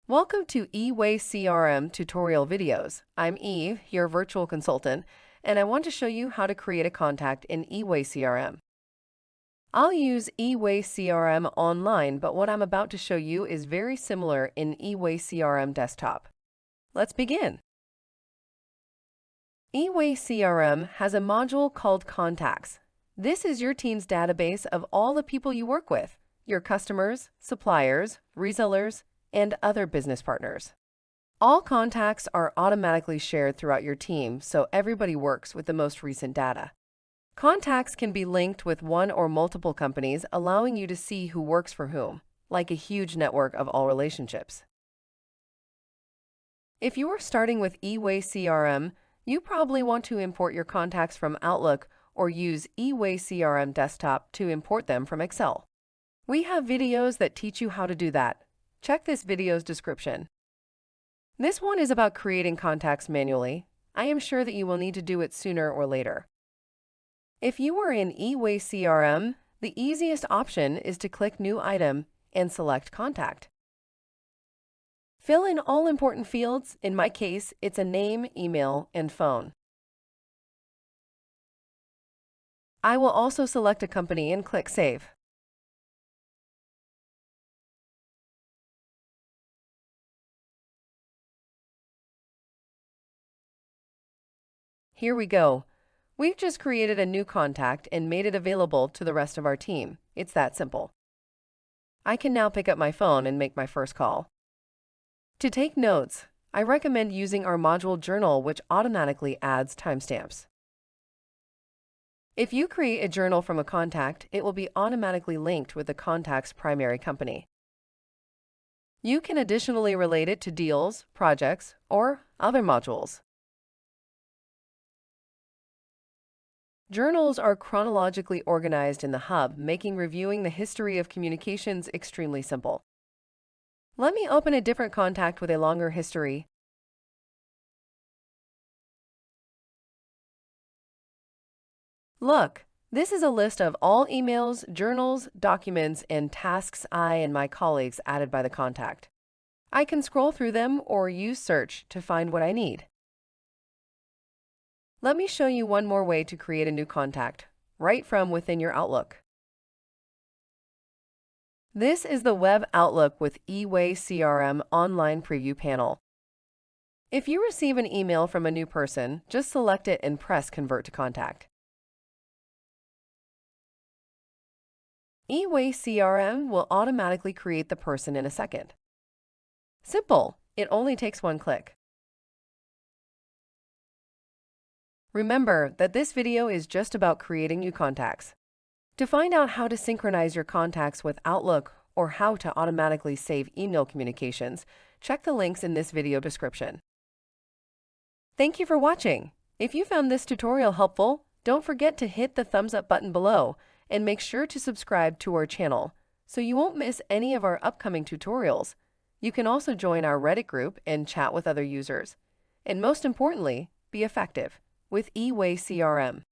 Welcome to eWay-CRM tutorial videos. I'm Eve, your virtual consultant, and I want to show you how to create a contact in eWay-CRM. I'll use eWay-CRM online, but what I'm about to show you is very similar in eWay-CRM desktop. Let's begin. eWay-CRM has a module called Contacts. This is your team's database of all the people you work with, your customers, suppliers, resellers, and other business partners. All contacts are automatically shared throughout your team, so everybody works with the most recent data. Contacts can be linked with one or multiple companies, allowing you to see who works for whom, like a huge network of all relationships. If you are starting with eWay-CRM, you probably want to import your contacts from Outlook or use eWay-CRM Desktop to import them from Excel. We have videos that teach you how to do that. Check this video's description. This one is about creating contacts manually. I am sure that you will need to do it sooner or later. If you are in eWay-CRM, the easiest option is to click New Item and select Contact. Fill in all important fields. In my case, it's a name, email, and phone. I will also select a company and click Save. Here we go. We've just created a new contact and made it available to the rest of our team. It's that simple. I can now pick up my phone and make my first call. To take notes, I recommend using our module Journal, which automatically adds timestamps. If you create a journal from a contact, it will be automatically linked with the contact's primary company. You can additionally relate it to deals, projects, or other modules. Journals are chronologically organized in the hub, making reviewing the history of communications extremely simple. Let me open a different contact with a longer history. Look, this is a list of all emails, journals, documents, and tasks I and my colleagues added by the contact. I can scroll through them or use search to find what I need. Let me show you one more way to create a new contact, right from within your Outlook. This is the Web Outlook with eWay-CRM Online Preview panel. If you receive an email from a new person, just select it and press Convert to Contact. eWay-CRM will automatically create the person in a second. Simple! It only takes one click. Remember that this video is just about creating new contacts. To find out how to synchronize your contacts with Outlook or how to automatically save email communications, check the links in this video description. Thank you for watching. If you found this tutorial helpful, don't forget to hit the thumbs up button below and make sure to subscribe to our channel so you won't miss any of our upcoming tutorials. You can also join our Reddit group and chat with other users. And most importantly, be effective with eWay-CRM.